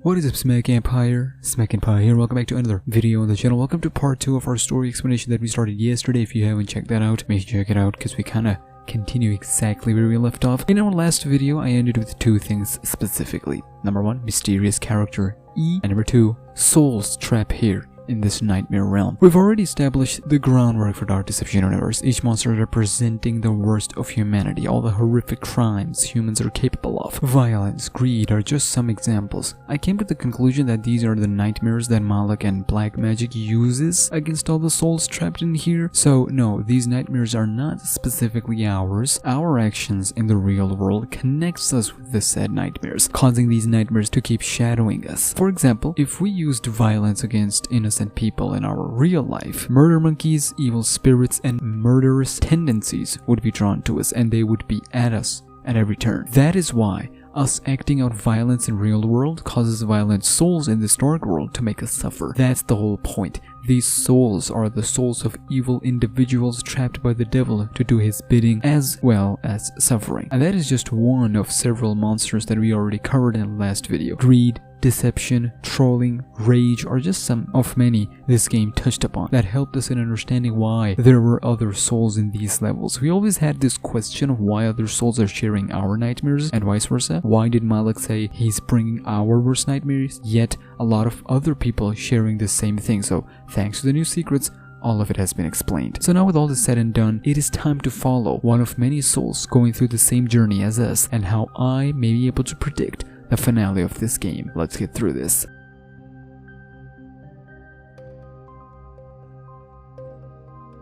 What is up, SmackNPie here. Welcome back to another video on the channel. Welcome to part 2 of our story explanation that we started yesterday. If you haven't checked that out, make sure you check it out because we kinda continue exactly where we left off. In our last video, I ended with two things specifically. Number 1, mysterious character E, and number 2, souls trapped here in this nightmare realm. We've already established the groundwork for Dark Deception Universe, each monster representing the worst of humanity, all the horrific crimes humans are capable of. Violence, greed are just some examples. I came to the conclusion that these are the nightmares that Malak and black magic uses against all the souls trapped in here. So no, these nightmares are not specifically ours. Our actions in the real world connects us with the said nightmares, causing these nightmares to keep shadowing us. For example, if we used violence against innocent people in our real life, murder monkeys, evil spirits, and murderous tendencies would be drawn to us, and they would be at us at every turn. That is why us acting out violence in real world causes violent souls in this dark world to make us suffer. That's the whole point. These souls are the souls of evil individuals trapped by the devil to do his bidding, as well as suffering. And that is just one of several monsters that we already covered in the last video. Greed, deception, trolling, rage are just some of many this game touched upon that helped us in understanding why there were other souls in these levels. We always had this question of why other souls are sharing our nightmares and vice versa. Why did Malak say he's bringing our worst nightmares, yet a lot of other people sharing the same thing? So thanks to the new secrets, all of it has been explained. So now with all this said and done, it is time to follow one of many souls going through the same journey as us and how I may be able to predict the finale of this game. Let's get through this.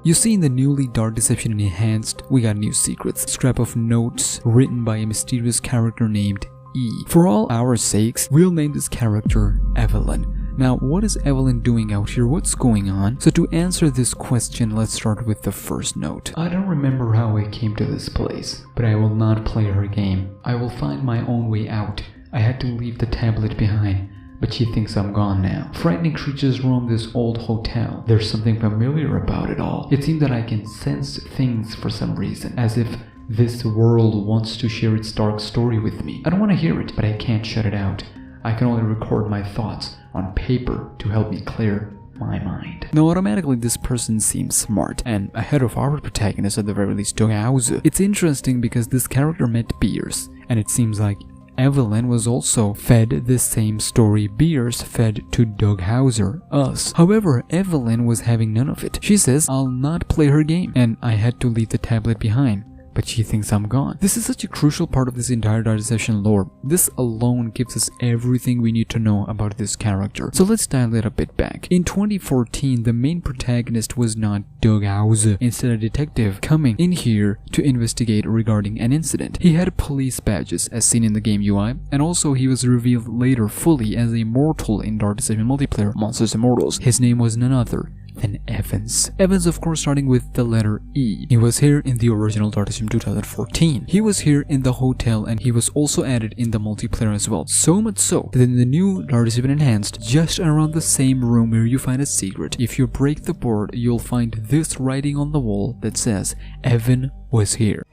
You see, in the newly Dark Deception Enhanced, we got new secrets. Scrap of notes written by a mysterious character named E. For all our sakes, we'll name this character Evelyn. Now, what is Evelyn doing out here? What's going on? So to answer this question, let's start with the first note. I don't remember how I came to this place, but I will not play her game. I will find my own way out. I had to leave the tablet behind, but she thinks I'm gone now. Frightening creatures roam this old hotel. There's something familiar about it all. It seems that I can sense things for some reason, as if this world wants to share its dark story with me. I don't want to hear it, but I can't shut it out. I can only record my thoughts on paper to help me clear my mind. Now automatically this person seems smart and ahead of our protagonist, at the very least, Doug Hauser. It's interesting because this character met beers, and it seems like Evelyn was also fed the same story beers fed to Doug Hauser, us. However, Evelyn was having none of it. She says, I'll not play her game, and I had to leave the tablet behind, but she thinks I'm gone. This is such a crucial part of this entire Dark Deception lore. This alone gives us everything we need to know about this character. So let's dial it a bit back. In 2014, the main protagonist was not Doug Hauser, instead a detective coming in here to investigate regarding an incident. He had police badges as seen in the game UI, and also he was revealed later fully as a mortal in Dark Deception multiplayer Monsters Immortals. His name was none other than Evans. Evans, of course, starting with the letter E. He was here in the original Dark Deception 2014. He was here in the hotel, and he was also added in the multiplayer as well. So much so that in the new Dark Deception Enhanced, just around the same room where you find a secret, if you break the board, you'll find this writing on the wall that says, Evan was here.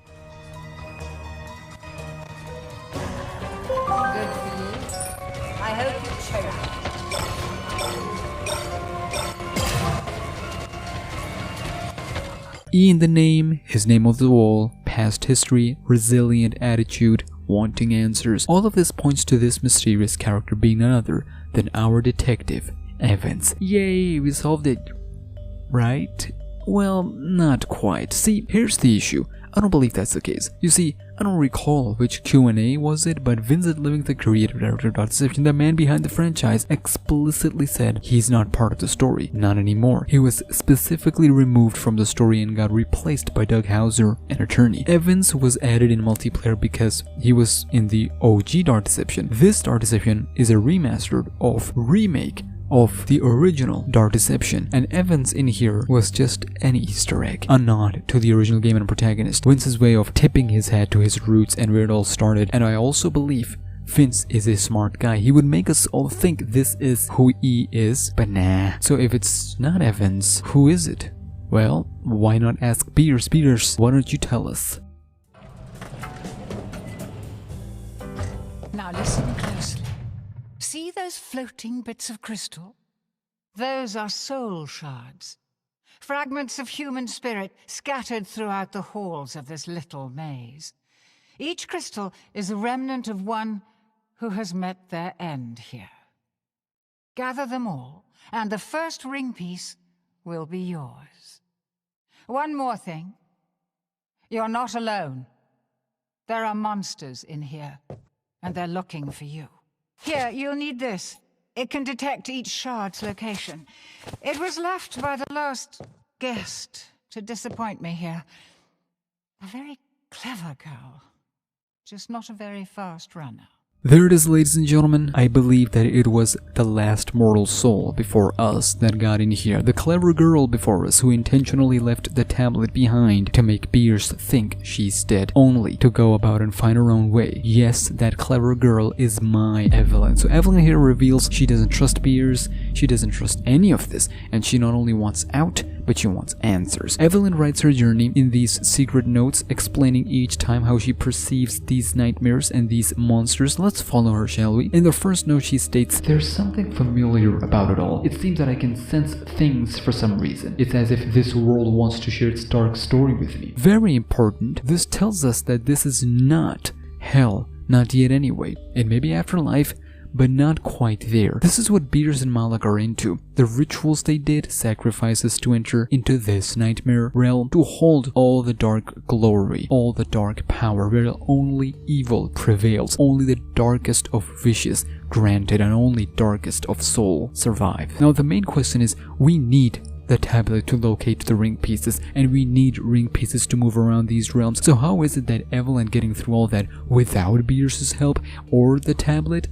Good for you. I hope you choke. E in the name, his name on the wall, past history, resilient attitude, wanting answers. All of this points to this mysterious character being none other than our detective, Evans. Yay, we solved it. Right? Well, not quite. See, here's the issue. I don't believe that's the case. You see, I don't recall which Q&A was it, but Vincent Living, the creative director of Dark Deception, the man behind the franchise, explicitly said he's not part of the story. Not anymore. He was specifically removed from the story and got replaced by Doug Hauser, an attorney. Evans was added in multiplayer because he was in the OG Dark Deception. This Dark Deception is a remastered of remake of the original Dark Deception, and Evans in here was just an Easter egg, a nod to the original game and protagonist, Vince's way of tipping his hat to his roots and where it all started. And I also believe Vince is a smart guy. He would make us all think this is who E is, but nah. So if it's not Evans, who is it? Well, why not ask Beers? Beers, why don't you tell us? Now listen closely. See see those floating bits of crystal? Those are soul shards. Fragments of human spirit scattered throughout the halls of this little maze. Each crystal is a remnant of one who has met their end here. Gather them all, and the first ring piece will be yours. One more thing. You're not alone. There are monsters in here, and they're looking for you. Here, you'll need this. It can detect each shard's location. It was left by the last guest to disappoint me here. A very clever girl, just not a very fast runner. There it is, ladies and gentlemen. I believe that it was the last mortal soul before us that got in here. The clever girl before us who intentionally left the tablet behind to make Beers think she's dead, only to go about and find her own way. Yes, that clever girl is my Evelyn. So Evelyn here reveals she doesn't trust Beers, she doesn't trust any of this, and she not only wants out, but she wants answers. Evelyn writes her journey in these secret notes, explaining each time how she perceives these nightmares and these monsters. Let's follow her, shall we? In the first note she states, "There's something familiar about it all. It seems that I can sense things for some reason. It's as if this world wants to share its dark story with me." Very important. This tells us that this is not hell. Not yet anyway. It may be afterlife, but not quite there. This is what Beers and Malak are into. The rituals they did, sacrifices to enter into this nightmare realm, to hold all the dark glory, all the dark power, where only evil prevails, only the darkest of wishes granted, and only darkest of soul survive. Now the main question is, we need the tablet to locate the ring pieces, and we need ring pieces to move around these realms. So how is it that Evelyn getting through all that without Beers' help or the tablet?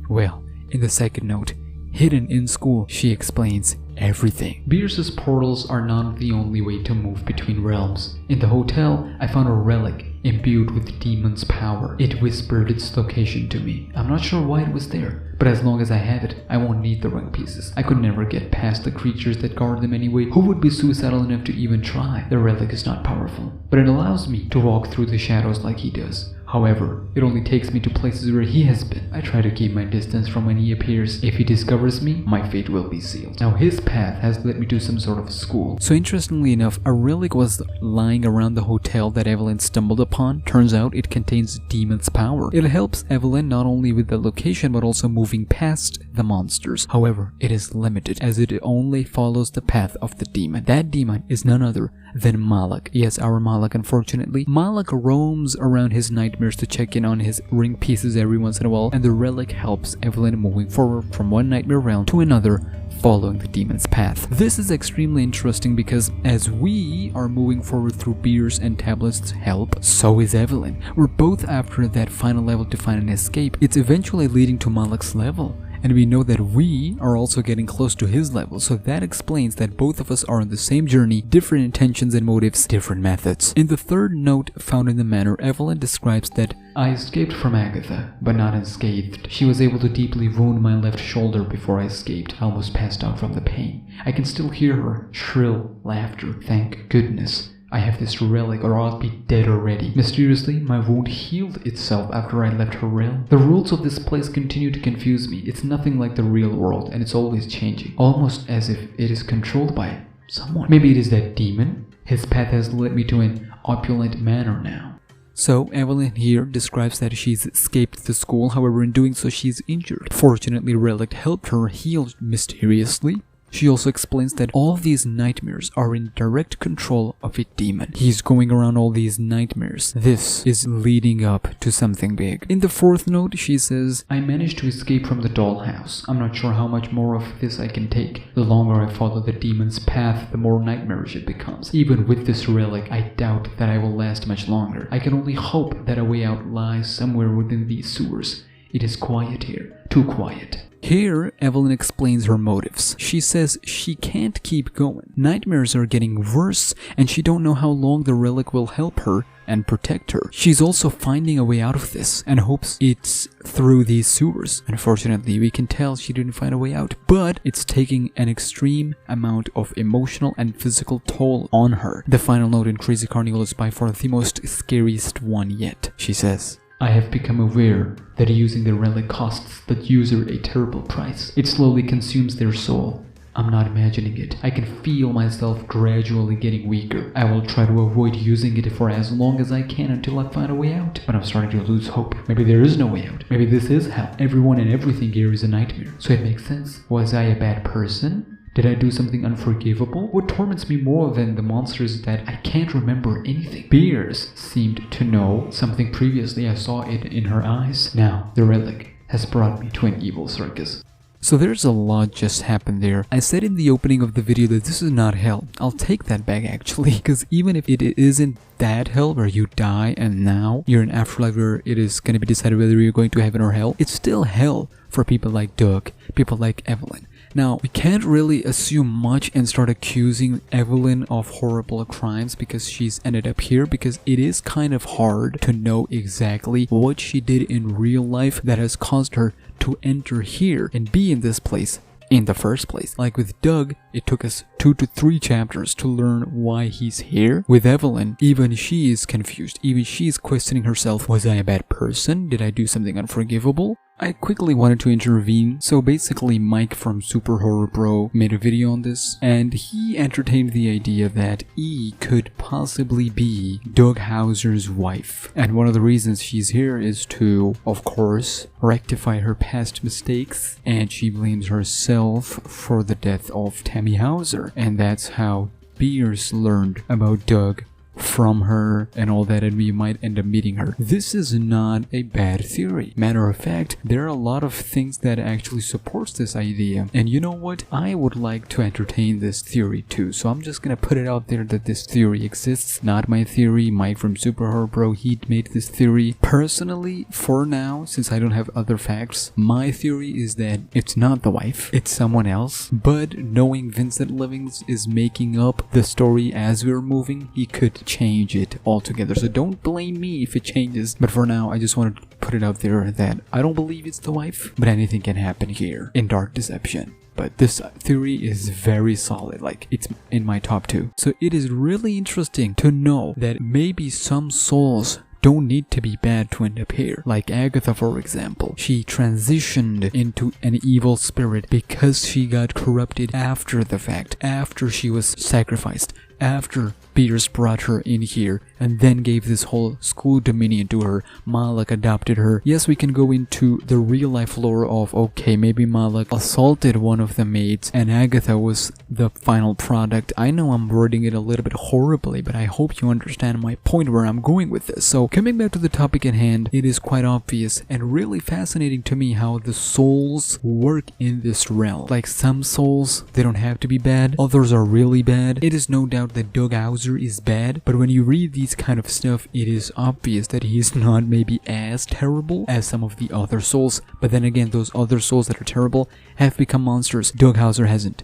Well, in the second note, hidden in school, she explains everything. Beers' portals are not the only way to move between realms. In the hotel, I found a relic imbued with the demon's power. It whispered its location to me. I'm not sure why it was there, but as long as I have it, I won't need the ring pieces. I could never get past the creatures that guard them anyway. Who would be suicidal enough to even try? The relic is not powerful, but it allows me to walk through the shadows like he does. However, it only takes me to places where he has been. I try to keep my distance from when he appears. If he discovers me, my fate will be sealed. Now his path has led me to some sort of school. So interestingly enough, a relic was lying around the hotel that Evelyn stumbled upon. Turns out it contains demon's power. It helps Evelyn not only with the location but also moving past the monsters. However, it is limited as it only follows the path of the demon. That demon is none other than Malak. Yes, our Malak, unfortunately. Malak roams around his nightmares to check in on his ring pieces every once in a while, and the relic helps Evelyn moving forward from one nightmare realm to another, following the demon's path. This is extremely interesting because as we are moving forward through Beers and Tablet's help, so is Evelyn. We're both after that final level to find an escape. It's eventually leading to Malak's level, and we know that we are also getting close to his level, so that explains that both of us are on the same journey, different intentions and motives, different methods. In the third note found in the manor, Evelyn describes that I escaped from Agatha, but not unscathed. She was able to deeply wound my left shoulder before I escaped. I almost passed out from the pain. I can still hear her shrill laughter. Thank goodness I have this relic, or I'll be dead already. Mysteriously, my wound healed itself after I left her realm. The rules of this place continue to confuse me. It's nothing like the real world, and it's always changing. Almost as if it is controlled by someone. Maybe it is that demon? His path has led me to an opulent manor now. So, Evelyn here describes that she's escaped the school, however in doing so she's injured. Fortunately, Relic helped her heal mysteriously. She also explains that all these nightmares are in direct control of a demon. He's going around all these nightmares. This is leading up to something big. In the fourth note, she says, I managed to escape from the dollhouse. I'm not sure how much more of this I can take. The longer I follow the demon's path, the more nightmarish it becomes. Even with this relic, I doubt that I will last much longer. I can only hope that a way out lies somewhere within these sewers. It is quiet here. Too quiet. Here, Evelyn explains her motives. She says she can't keep going. Nightmares are getting worse, and she don't know how long the relic will help her and protect her. She's also finding a way out of this, and hopes it's through these sewers. Unfortunately, we can tell she didn't find a way out, but it's taking an extreme amount of emotional and physical toll on her. The final note in Crazy Carnival is by far the most scariest one yet. She says, I have become aware that using the relic costs the user a terrible price. It slowly consumes their soul. I'm not imagining it. I can feel myself gradually getting weaker. I will try to avoid using it for as long as I can until I find a way out. But I'm starting to lose hope. Maybe there is no way out. Maybe this is hell. Everyone and everything here is a nightmare. So it makes sense. Was I a bad person? Did I do something unforgivable? What torments me more than the monsters is that I can't remember anything. Beers seemed to know something previously. I saw it in her eyes. Now, the relic has brought me to an evil circus. So there's a lot just happened there. I said in the opening of the video that this is not hell. I'll take that back actually, because even if it isn't that hell where you die and now you're in afterlife where it is going to be decided whether you're going to heaven or hell, it's still hell for people like Doug, people like Evelyn. Now, we can't really assume much and start accusing Evelyn of horrible crimes because she's ended up here, because it is kind of hard to know exactly what she did in real life that has caused her to enter here and be in this place in the first place. Like with Doug, it took us 2 to 3 chapters to learn why he's here. With Evelyn, even she is confused. Even she is questioning herself. Was I a bad person? Did I do something unforgivable? I quickly wanted to intervene, so basically Mike from Super Horror Bro made a video on this, and he entertained the idea that E could possibly be Doug Hauser's wife. And one of the reasons she's here is to, of course, rectify her past mistakes, and she blames herself for the death of Tammy Hauser. And that's how Beers learned about Doug from her and all that, and we might end up meeting her. This is not a bad theory. Matter of fact, there are a lot of things that actually supports this idea, and you know what? I would like to entertain this theory too, so I'm just gonna put it out there that this theory exists. Not my theory. Mike from Super Horror Bro, he made this theory. Personally, for now, since I don't have other facts, my theory is that it's not the wife, it's someone else. But knowing Vincent Livings is making up the story as we're moving, he could change it altogether. So don't blame me if it changes. But for now, I just wanted to put it out there that I don't believe it's the wife, but anything can happen here in Dark Deception. But this theory is very solid, like it's in my top 2. So it is really interesting to know that maybe some souls don't need to be bad to end up here. Like Agatha, for example. She transitioned into an evil spirit because she got corrupted after the fact, after she was sacrificed, after Peters brought her in here and then gave this whole school dominion to her. Malak adopted her. Yes, we can go into the real life lore of, okay, maybe Malak assaulted one of the maids and Agatha was the final product. I know I'm wording it a little bit horribly, but I hope you understand my point where I'm going with this. So coming back to the topic at hand, it is quite obvious and really fascinating to me how the souls work in this realm. Like some souls, they don't have to be bad. Others are really bad. It is no doubt that Doug Hauser is bad, but when you read these kind of stuff, it is obvious that he is not maybe as terrible as some of the other souls. But then again, those other souls that are terrible have become monsters. Doug Hauser hasn't.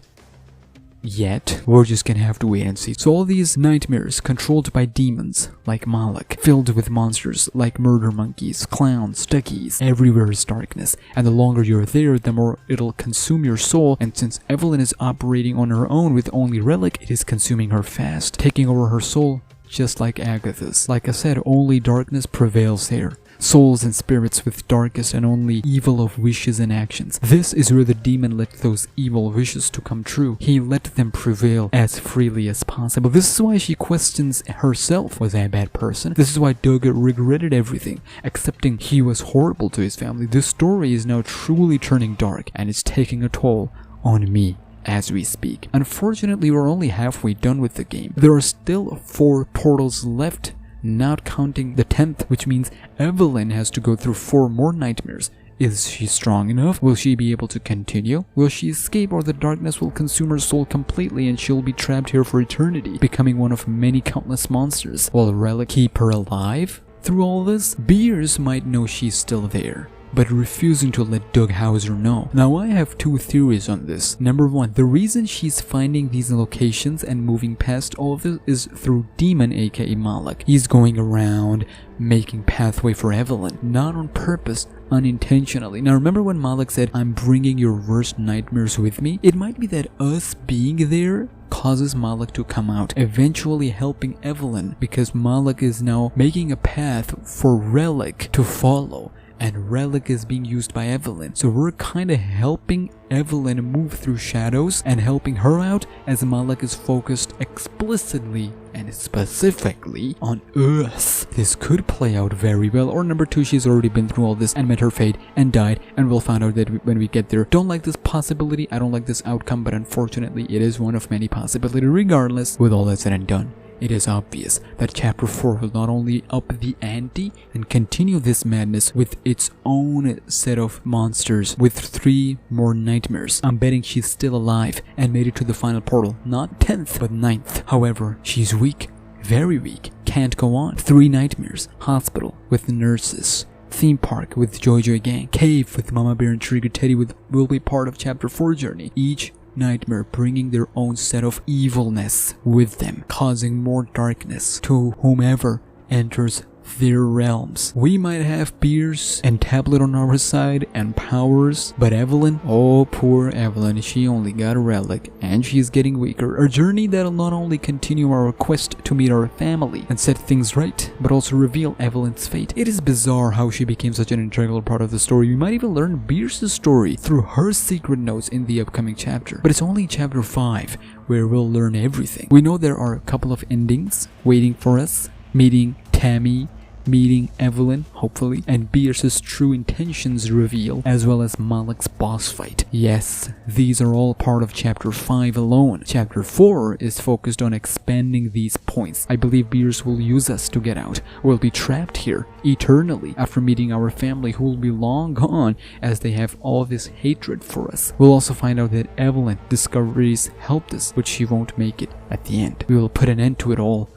Yet, we're just gonna have to wait and see. So all these nightmares controlled by demons like Malak, filled with monsters like murder monkeys, clowns, duckies, everywhere is darkness, and the longer you're there, the more it'll consume your soul. And since Evelyn is operating on her own with only Relic, it is consuming her fast, taking over her soul just like Agatha's. Like I said, only darkness prevails here. Souls and spirits with darkest and only evil of wishes and actions. This is where the demon let those evil wishes to come true. He let them prevail as freely as possible. This is why she questions herself. Was I a bad person? This is why Doug regretted everything, accepting he was horrible to his family. This story is now truly turning dark, and it's taking a toll on me as we speak. Unfortunately, we're only halfway done with the game. There are still 4 portals left, not counting the 10th, which means Evelyn has to go through 4 more nightmares. Is she strong enough? Will she be able to continue? Will she escape, or the darkness will consume her soul completely and she'll be trapped here for eternity, becoming one of many countless monsters? Will Relic keep her alive through all this? Beers might know she's still there, but refusing to let Doug Hauser know. Now I have two theories on this. Number one, the reason she's finding these locations and moving past all of this is through Demon, aka Malak. He's going around making pathway for Evelyn, not on purpose, unintentionally. Now remember when Malak said, "I'm bringing your worst nightmares with me"? It might be that us being there causes Malak to come out, eventually helping Evelyn, because Malak is now making a path for Relic to follow, and Relic is being used by Evelyn. So we're kinda helping Evelyn move through shadows and helping her out, as Malak is focused explicitly and specifically on us. This could play out very well. Or number two, she's already been through all this and met her fate and died, and we'll find out that when we get there. Don't like this possibility, I don't like this outcome, but unfortunately it is one of many possibilities. Regardless, with all that said and done, it is obvious that Chapter 4 will not only up the ante and continue this madness with its own set of monsters with 3 more nightmares. I'm betting she's still alive and made it to the final portal, not 10th but 9th. However, she's weak, very weak, can't go on. 3 nightmares, hospital with nurses, theme park with Joy Gang, cave with Mama Bear and Trigger Teddy will be part of Chapter 4 journey. Each nightmare bringing their own set of evilness with them, causing more darkness to whomever enters their realms. We might have Beers and Tablet on our side and powers, but Evelyn, oh poor Evelyn, she only got a relic and she's getting weaker. A journey that'll not only continue our quest to meet our family and set things right, but also reveal Evelyn's fate. It is bizarre how she became such an integral part of the story. We might even learn Beers' story through her secret notes in the upcoming chapter. But it's only Chapter 5 where we'll learn everything. We know there are a couple of endings waiting for us, meeting Tammy, meeting Evelyn, hopefully, and Beers' true intentions reveal, as well as Malak's boss fight. Yes, these are all part of Chapter 5 alone. Chapter 4 is focused on expanding these points. I believe Beers will use us to get out. We'll be trapped here eternally after meeting our family, who will be long gone as they have all this hatred for us. We'll also find out that Evelyn discoveries helped us, but she won't make it at the end. We will put an end to it all,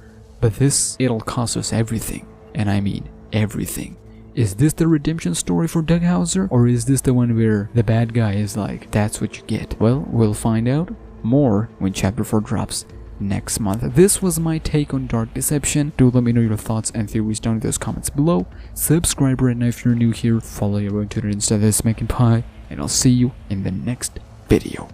but it'll cost us everything. And I mean everything. Is this the redemption story for Doug Hauser? Or is this the one where the bad guy is like, that's what you get? Well, we'll find out more when Chapter 4 drops next month. This was my take on Dark Deception. Do let me know your thoughts and theories down in those comments below. Subscribe right now if you're new here. Follow your own Twitter and Insta, SmackNPie. And I'll see you in the next video.